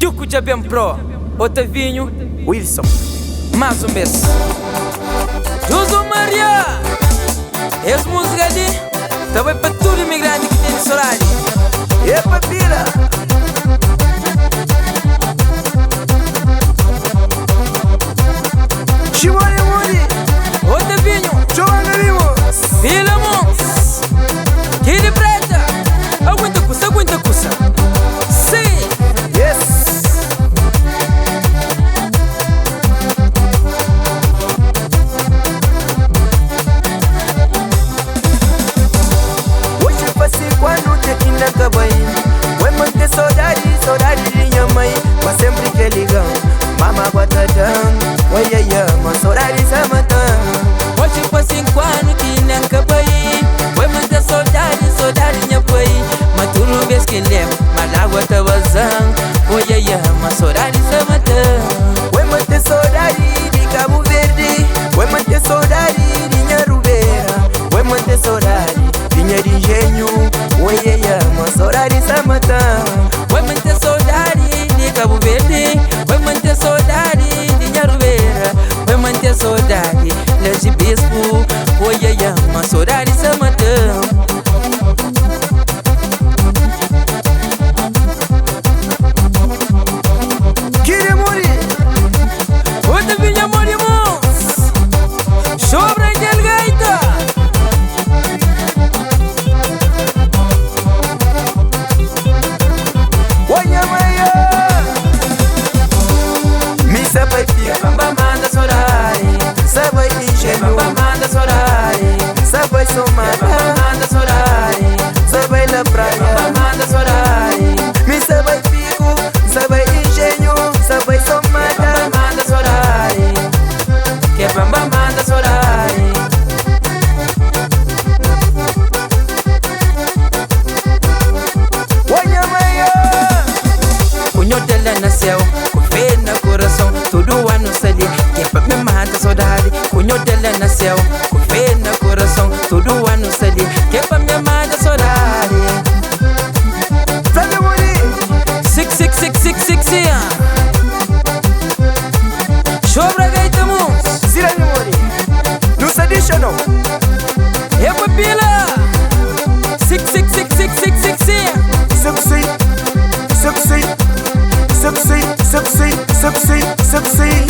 Juco de Bem Pro, Otavinho, Wilson, mais um mês. Josu Maria, essa música ali também para todo imigrante que tem nesse horário. Epa, pira! Chimone, Mori, Otavinho, Joana Limo, Vila Mons, Kid Preta, aguenta cussa, aguenta cussa. Sim, yes. Hoje passei quando te ainda acabei. Vai manter saudade, saudade de minha mãe. Mas sempre que ligam, mama bota dando. Oi, ai, mas saudade se matando. Hoje passei quando te ainda acabei. Vai manter saudade, saudade de minha mãe. Mas tu não vês que lembra, mas a água tá vazando. Oi, ai, mas saudade se matando. Vai manter saudade de Cabo Verde. Vai manter saudade de Nharubeira. Vai manter saudade de Nha de Engenho. Oi, ai, mas saudade se matando. Vai manter saudade de Cabo Verde. Vai manter saudade de Nharubeira. Vai manter saudade de Bispo. Oi, ai, mas saudade se matando. Nasceu com fé no coração, todo ano sabe que é pra me matar saudade. Cunho dela nasceu com fé no coração, todo ano sabe que é pra me matar saudade. Sabe morir? Six. Chobra gaita mus. Sira me morir. Não se deixa não. É papila. Six. Succeed.